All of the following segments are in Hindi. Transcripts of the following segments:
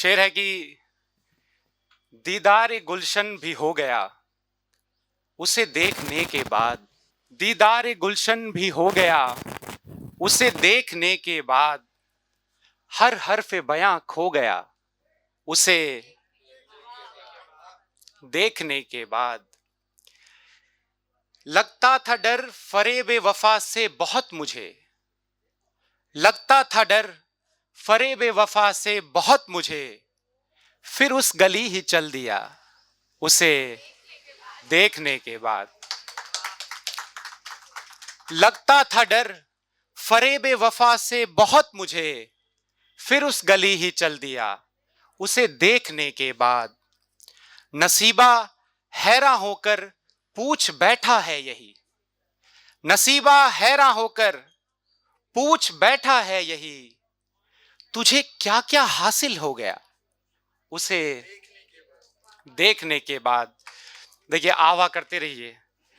शेर है कि दीदार गुलशन भी हो गया उसे देखने के बाद। दीदार गुलशन भी हो गया उसे देखने के बाद। हर हर्फ बयां खो गया उसे देखने के बाद। लगता था डर फरेब वफा से बहुत मुझे। लगता था डर फरेब वफा से बहुत मुझे। फिर उस गली ही चल दिया उसे देखने के बाद। लगता था डर फरेब वफा से बहुत मुझे। फिर उस गली ही चल दिया उसे देखने के बाद। नसीबा हैरान होकर पूछ बैठा है यही। नसीबा हैरान होकर पूछ बैठा है यही। तुझे क्या क्या हासिल हो गया उसे देखने के बाद। देखिए, आवा करते रहिए,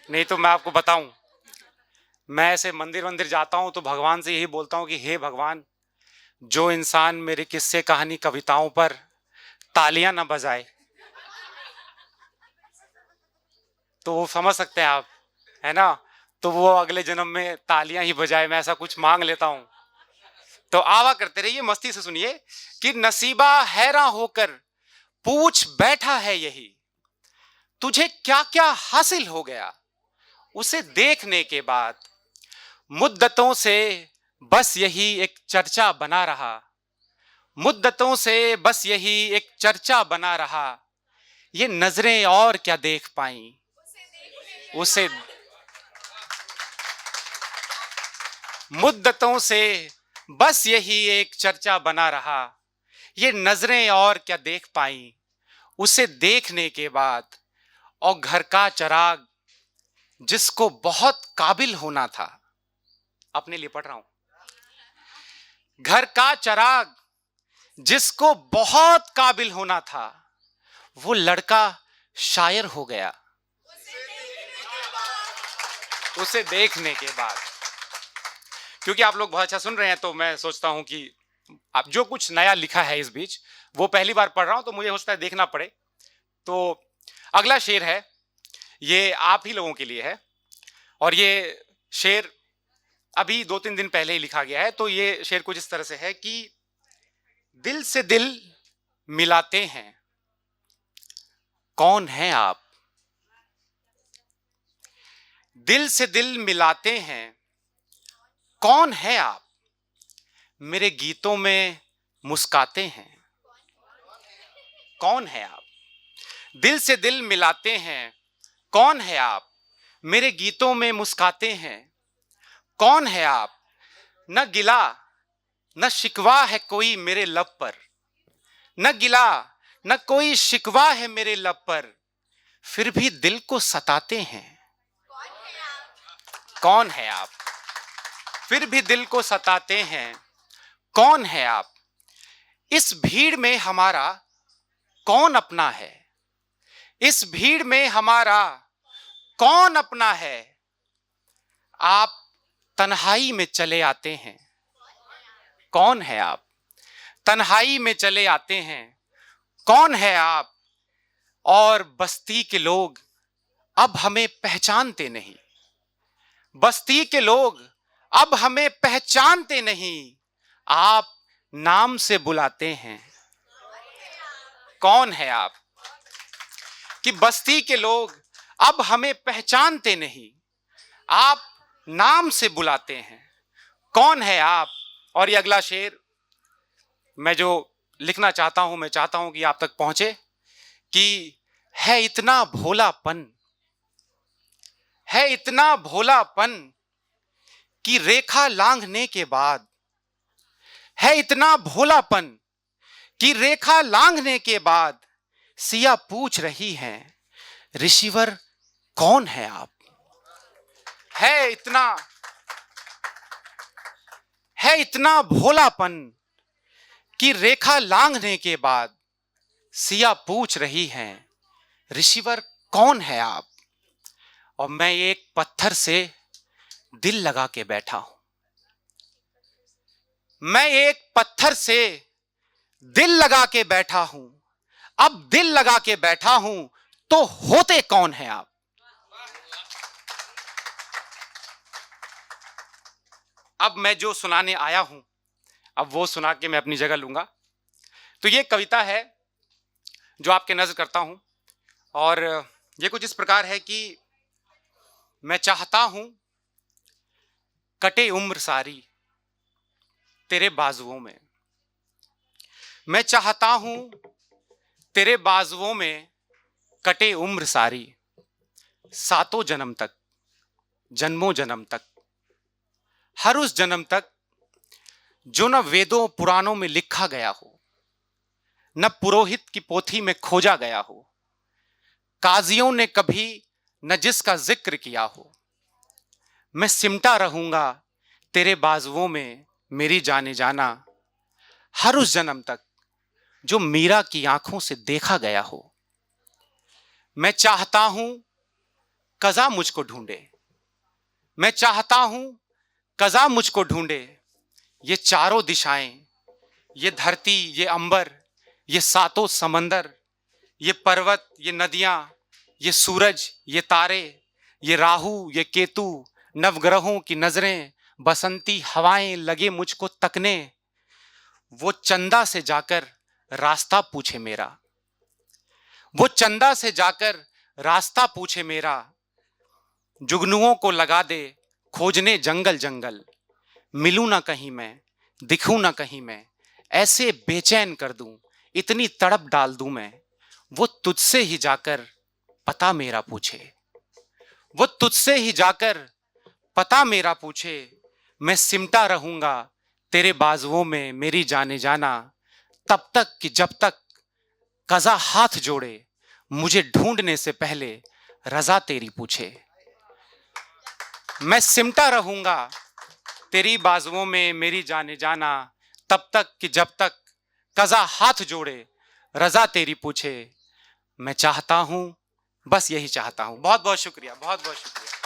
नहीं तो मैं आपको बताऊं, मैं ऐसे मंदिर मंदिर जाता हूं तो भगवान से यही बोलता हूं कि हे भगवान, जो इंसान मेरे किस्से कहानी कविताओं पर तालियां ना बजाए, तो वो समझ सकते हैं आप, है ना, तो वो अगले जन्म में तालियां ही बजाए। मैं ऐसा कुछ मांग लेता हूं। तो आवा करते रहिए, मस्ती से सुनिए कि नसीबा हैरान होकर पूछ बैठा है यही। तुझे क्या क्या हासिल हो गया उसे देखने के बाद। मुद्दतों से बस यही एक चर्चा बना रहा। मुद्दतों से बस यही एक चर्चा बना रहा। ये नजरें और क्या देख पाई उसे। मुद्दतों से बस यही एक चर्चा बना रहा। ये नजरें और क्या देख पाई उसे देखने के बाद। और घर का चिराग जिसको बहुत काबिल होना था, अपने लिए पढ़ रहा हूं। घर का चिराग जिसको बहुत काबिल होना था, वो लड़का शायर हो गया उसे देखने के बाद। क्योंकि आप लोग बहुत अच्छा सुन रहे हैं, तो मैं सोचता हूं कि आप जो कुछ नया लिखा है इस बीच, वो पहली बार पढ़ रहा हूं, तो मुझे हो सकता है देखना पड़े। तो अगला शेर है, ये आप ही लोगों के लिए है, और ये शेर अभी 2-3 दिन पहले ही लिखा गया है। तो ये शेर कुछ इस तरह से है कि दिल से दिल मिलाते हैं, कौन है आप। दिल से दिल मिलाते हैं, कौन है आप। मेरे गीतों में मुस्काते हैं, कौन है आप। दिल से दिल मिलाते हैं, कौन है आप। मेरे गीतों में मुस्काते हैं, कौन है आप। न गिला न शिकवा है कोई मेरे लब पर। न गिला न कोई शिकवा है मेरे लब पर। फिर भी दिल को सताते हैं, कौन है आप। फिर भी दिल को सताते हैं, कौन है आप। इस भीड़ में हमारा कौन अपना है। इस भीड़ में हमारा कौन अपना है। आप तन्हाई में चले आते हैं, कौन है आप। तन्हाई में चले आते हैं, कौन है आप। और बस्ती के लोग अब हमें पहचानते नहीं। बस्ती के लोग अब हमें पहचानते नहीं। आप नाम से बुलाते हैं, कौन है आप। कि बस्ती के लोग अब हमें पहचानते नहीं, आप नाम से बुलाते हैं, कौन है आप। और ये अगला शेर मैं जो लिखना चाहता हूं, मैं चाहता हूं कि आप तक पहुंचे कि है इतना भोलापन। है इतना भोलापन कि रेखा लांघने के बाद। है इतना भोलापन कि रेखा लांघने के बाद। सिया पूछ रही हैं, ऋषिवर कौन है आप। है इतना भोलापन कि रेखा लांघने के बाद। सिया पूछ रही हैं, ऋषिवर कौन है आप। और मैं एक पत्थर से दिल लगा के बैठा हूं। मैं एक पत्थर से दिल लगा के बैठा हूं, अब दिल लगा के बैठा हूं, तो होते कौन है आप? अब मैं जो सुनाने आया हूं, अब वो सुना के मैं अपनी जगह लूंगा। तो ये कविता है जो आपके नजर करता हूं, और ये कुछ इस प्रकार है कि मैं चाहता हूं कटे उम्र सारी तेरे बाजुओं में, मैं चाहता हूं तेरे बाजुओं में कटे उम्र सारी, सातों जन्म तक, जन्मों जन्म तक, हर उस जन्म तक जो न वेदों पुराणों में लिखा गया हो, न पुरोहित की पोथी में खोजा गया हो, काजियों ने कभी न जिसका जिक्र किया हो। मैं सिमटा रहूंगा तेरे बाजुओं में मेरी जाने जाना, हर उस जन्म तक जो मीरा की आंखों से देखा गया हो। मैं चाहता हूं कज़ा मुझको ढूंढे, मैं चाहता हूं कज़ा मुझको ढूंढे, ये चारों दिशाएं, ये धरती, ये अंबर, ये सातों समंदर, ये पर्वत, ये नदियां, ये सूरज, ये तारे, ये राहु, ये केतु, नवग्रहों की नजरें, बसंती हवाएं लगे मुझको तकने, वो चंदा से जाकर रास्ता पूछे मेरा, वो चंदा से जाकर रास्ता पूछे मेरा, जुगनुओं को लगा दे खोजने जंगल जंगल, मिलूं ना कहीं मैं, दिखूं ना कहीं मैं, ऐसे बेचैन कर दूं, इतनी तड़प डाल दूं मैं, वो तुझसे ही जाकर पता मेरा पूछे, वो तुझसे ही जाकर पता मेरा पूछे। मैं सिमटा रहूंगा तेरे बाजुओं में मेरी जाने जाना, तब तक कि जब तक कज़ा हाथ जोड़े मुझे ढूंढने से पहले रजा तेरी पूछे। मैं सिमटा रहूंगा तेरी बाजुओं में मेरी जाने जाना, तब तक कि जब तक कज़ा हाथ जोड़े रजा तेरी पूछे। मैं चाहता हूं, बस यही चाहता हूं। बहुत बहुत शुक्रिया, बहुत बहुत शुक्रिया।